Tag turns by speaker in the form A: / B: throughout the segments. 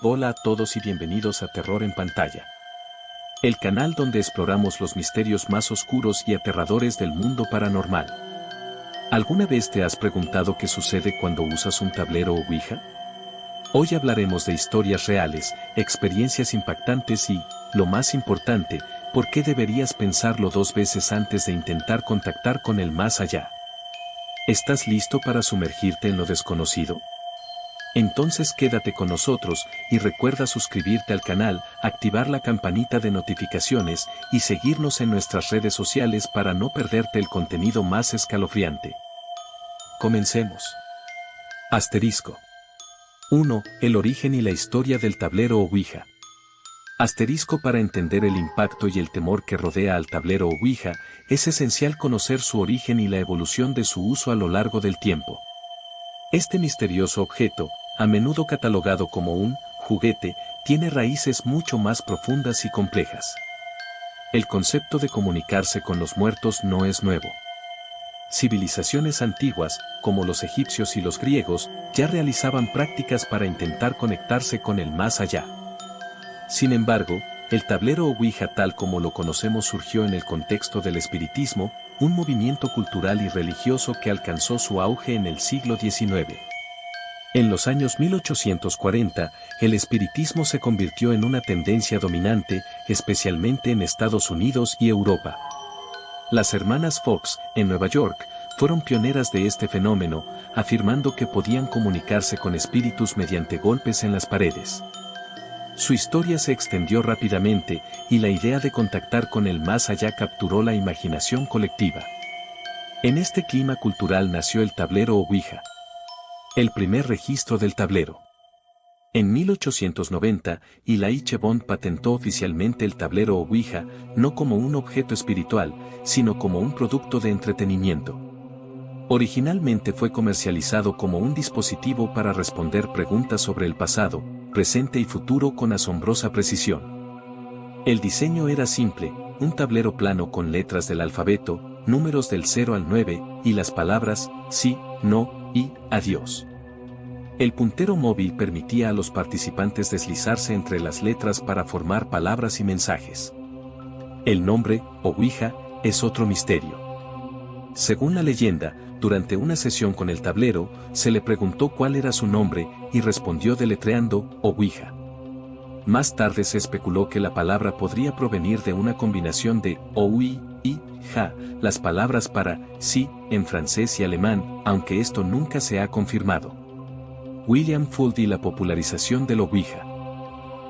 A: Hola a todos y bienvenidos a Terror en Pantalla. El canal donde exploramos los misterios más oscuros y aterradores del mundo paranormal. ¿Alguna vez te has preguntado qué sucede cuando usas un tablero o ouija? Hoy hablaremos de historias reales, experiencias impactantes y, lo más importante, por qué deberías pensarlo dos veces antes de intentar contactar con el más allá. ¿Estás listo para sumergirte en lo desconocido? Entonces quédate con nosotros y recuerda suscribirte al canal, activar la campanita de notificaciones y seguirnos en nuestras redes sociales para no perderte el contenido más escalofriante. Comencemos. Asterisco. 1. El origen y la historia del tablero o ouija. Asterisco. Para entender el impacto y el temor que rodea al tablero o ouija, es esencial conocer su origen y la evolución de su uso a lo largo del tiempo. Este misterioso objeto, a menudo catalogado como un juguete, tiene raíces mucho más profundas y complejas. El concepto de comunicarse con los muertos no es nuevo. Civilizaciones antiguas, como los egipcios y los griegos, ya realizaban prácticas para intentar conectarse con el más allá. Sin embargo, el tablero o ouija tal como lo conocemos surgió en el contexto del espiritismo, un movimiento cultural y religioso que alcanzó su auge en el siglo XIX. En los años 1840, el espiritismo se convirtió en una tendencia dominante, especialmente en Estados Unidos y Europa. Las hermanas Fox, en Nueva York, fueron pioneras de este fenómeno, afirmando que podían comunicarse con espíritus mediante golpes en las paredes. Su historia se extendió rápidamente, y la idea de contactar con el más allá capturó la imaginación colectiva. En este clima cultural nació el tablero o ouija. El primer registro del tablero. En 1890, Eli Bond patentó oficialmente el tablero o ouija, no como un objeto espiritual, sino como un producto de entretenimiento. Originalmente fue comercializado como un dispositivo para responder preguntas sobre el pasado, presente y futuro con asombrosa precisión. El diseño era simple, un tablero plano con letras del alfabeto, números del 0 al 9, y las palabras, sí, no, y adiós. El puntero móvil permitía a los participantes deslizarse entre las letras para formar palabras y mensajes. El nombre, ouija, es otro misterio. Según la leyenda, durante una sesión con el tablero, se le preguntó cuál era su nombre, y respondió deletreando, ouija. Más tarde se especuló que la palabra podría provenir de una combinación de OUI y ja, las palabras para sí, en francés y alemán, aunque esto nunca se ha confirmado. William Fuld y la popularización del ouija.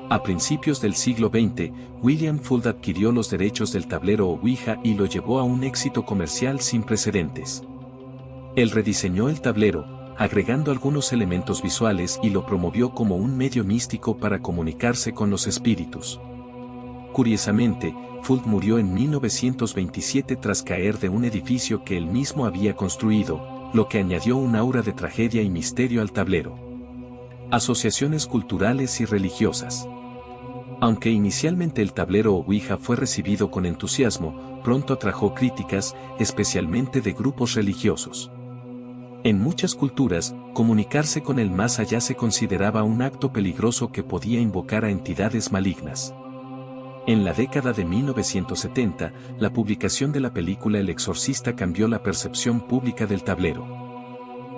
A: A principios del siglo XX, William Fuld adquirió los derechos del tablero o ouija y lo llevó a un éxito comercial sin precedentes. Él rediseñó el tablero, agregando algunos elementos visuales y lo promovió como un medio místico para comunicarse con los espíritus. Curiosamente, Fuld murió en 1927 tras caer de un edificio que él mismo había construido, lo que añadió un aura de tragedia y misterio al tablero. Asociaciones culturales y religiosas. Aunque inicialmente el tablero o ouija fue recibido con entusiasmo, pronto atrajo críticas, especialmente de grupos religiosos. En muchas culturas, comunicarse con el más allá se consideraba un acto peligroso que podía invocar a entidades malignas. En la década de 1970, la publicación de la película El Exorcista cambió la percepción pública del tablero.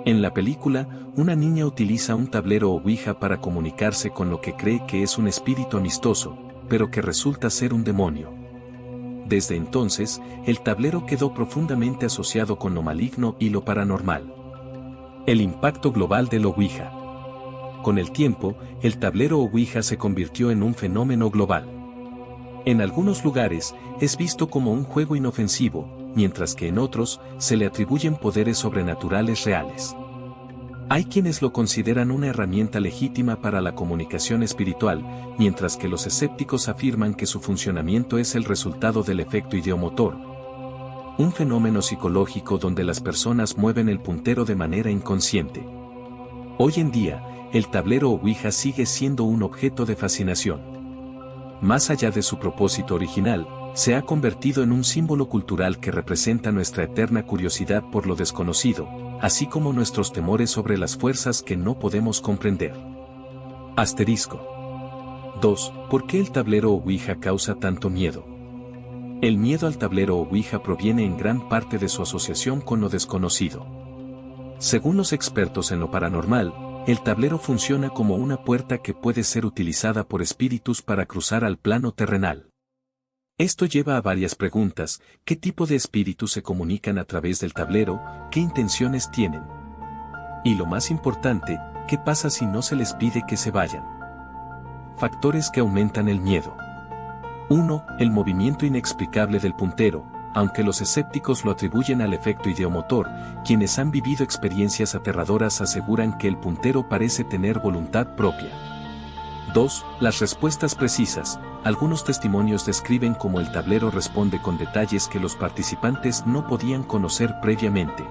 A: En la película, una niña utiliza un tablero o ouija para comunicarse con lo que cree que es un espíritu amistoso, pero que resulta ser un demonio. Desde entonces, el tablero quedó profundamente asociado con lo maligno y lo paranormal. El impacto global del ouija. Con el tiempo, el tablero o ouija se convirtió en un fenómeno global. En algunos lugares, es visto como un juego inofensivo, mientras que en otros, se le atribuyen poderes sobrenaturales reales. Hay quienes lo consideran una herramienta legítima para la comunicación espiritual, mientras que los escépticos afirman que su funcionamiento es el resultado del efecto ideomotor, un fenómeno psicológico donde las personas mueven el puntero de manera inconsciente. Hoy en día, el tablero o ouija sigue siendo un objeto de fascinación. Más allá de su propósito original, se ha convertido en un símbolo cultural que representa nuestra eterna curiosidad por lo desconocido, así como nuestros temores sobre las fuerzas que no podemos comprender. Asterisco. 2. ¿Por qué el tablero Ouija causa tanto miedo? El miedo al tablero Ouija proviene en gran parte de su asociación con lo desconocido. Según los expertos en lo paranormal, el tablero funciona como una puerta que puede ser utilizada por espíritus para cruzar al plano terrenal. Esto lleva a varias preguntas: ¿qué tipo de espíritus se comunican a través del tablero? ¿Qué intenciones tienen? Y lo más importante, ¿qué pasa si no se les pide que se vayan? Factores que aumentan el miedo. 1. El movimiento inexplicable del puntero. Aunque los escépticos lo atribuyen al efecto ideomotor, quienes han vivido experiencias aterradoras aseguran que el puntero parece tener voluntad propia. 2. Las respuestas precisas. Algunos testimonios describen cómo el tablero responde con detalles que los participantes no podían conocer previamente.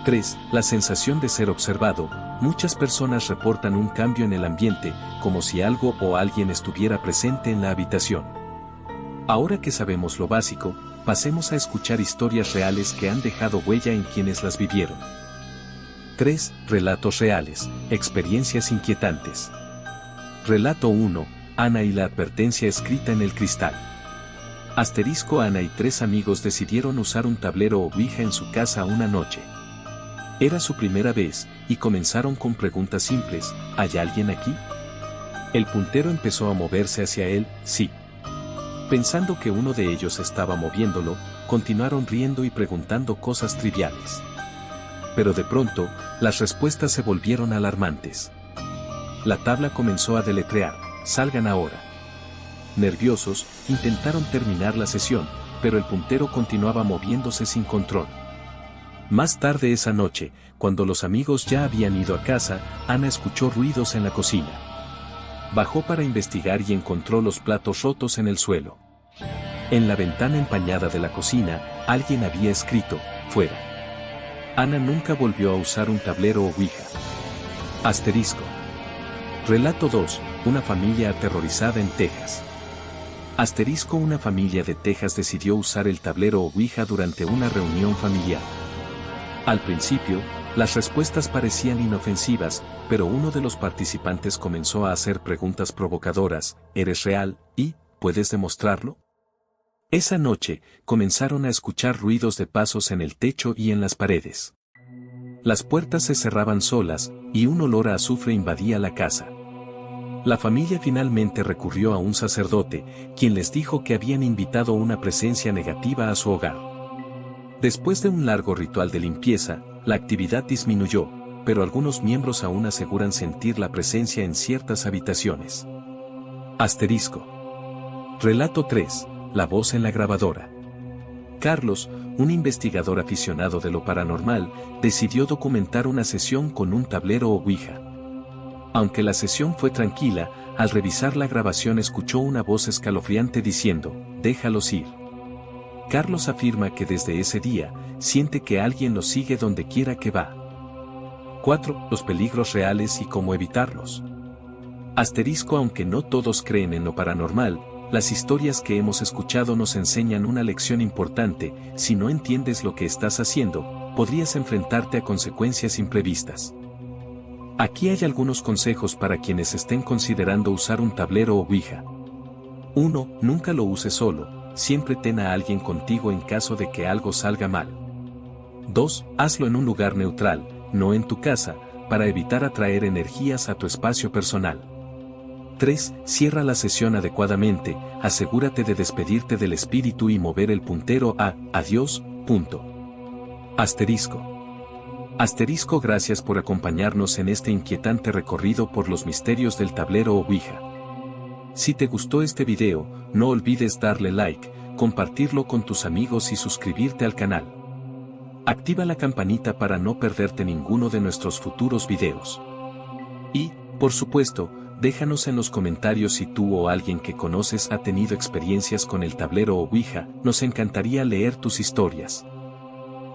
A: 3. La sensación de ser observado. Muchas personas reportan un cambio en el ambiente, como si algo o alguien estuviera presente en la habitación. Ahora que sabemos lo básico, pasemos a escuchar historias reales que han dejado huella en quienes las vivieron. 3. Relatos reales, experiencias inquietantes. Relato 1. Ana y la advertencia escrita en el cristal. Ana y 3 amigos decidieron usar un tablero Ouija en su casa una noche. Era su primera vez, y comenzaron con preguntas simples: ¿hay alguien aquí? El puntero empezó a moverse hacia él, sí. Pensando que uno de ellos estaba moviéndolo, continuaron riendo y preguntando cosas triviales. Pero de pronto, las respuestas se volvieron alarmantes. La tabla comenzó a deletrear: salgan ahora. Nerviosos, intentaron terminar la sesión, pero el puntero continuaba moviéndose sin control. Más tarde esa noche, cuando los amigos ya habían ido a casa, Ana escuchó ruidos en la cocina. Bajó para investigar y encontró los platos rotos en el suelo. En la ventana empañada de la cocina, alguien había escrito: fuera. Ana nunca volvió a usar un tablero Ouija. Asterisco. Relato 2. Una familia aterrorizada en Texas. Asterisco. Una familia de Texas decidió usar el tablero Ouija durante una reunión familiar. Al principio, las respuestas parecían inofensivas, pero uno de los participantes comenzó a hacer preguntas provocadoras: ¿eres real? ¿Y puedes demostrarlo? Esa noche, comenzaron a escuchar ruidos de pasos en el techo y en las paredes. Las puertas se cerraban solas, y un olor a azufre invadía la casa. La familia finalmente recurrió a un sacerdote, quien les dijo que habían invitado una presencia negativa a su hogar. Después de un largo ritual de limpieza, la actividad disminuyó, pero algunos miembros aún aseguran sentir la presencia en ciertas habitaciones. Asterisco. Relato 3. La voz en la grabadora. Carlos, un investigador aficionado de lo paranormal, decidió documentar una sesión con un tablero Ouija. Aunque la sesión fue tranquila, al revisar la grabación escuchó una voz escalofriante diciendo: déjalos ir. Carlos afirma que desde ese día, siente que alguien lo sigue donde quiera que va. 4. Los peligros reales y cómo evitarlos. Asterisco. Aunque no todos creen en lo paranormal, las historias que hemos escuchado nos enseñan una lección importante: si no entiendes lo que estás haciendo, podrías enfrentarte a consecuencias imprevistas. Aquí hay algunos consejos para quienes estén considerando usar un tablero Ouija. 1. Nunca lo uses solo. Siempre ten a alguien contigo en caso de que algo salga mal. 2. Hazlo en un lugar neutral, no en tu casa, para evitar atraer energías a tu espacio personal. 3. Cierra la sesión adecuadamente, asegúrate de despedirte del espíritu y mover el puntero a adiós. Asterisco. Asterisco. Gracias por acompañarnos en este inquietante recorrido por los misterios del tablero Ouija. Si te gustó este video, no olvides darle like, compartirlo con tus amigos y suscribirte al canal. Activa la campanita para no perderte ninguno de nuestros futuros videos. Y, por supuesto, déjanos en los comentarios si tú o alguien que conoces ha tenido experiencias con el tablero Ouija. Nos encantaría leer tus historias.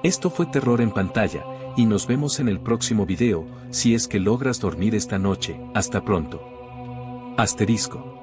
A: Esto fue Terror en Pantalla, y nos vemos en el próximo video, si es que logras dormir esta noche. Hasta pronto. Asterisco.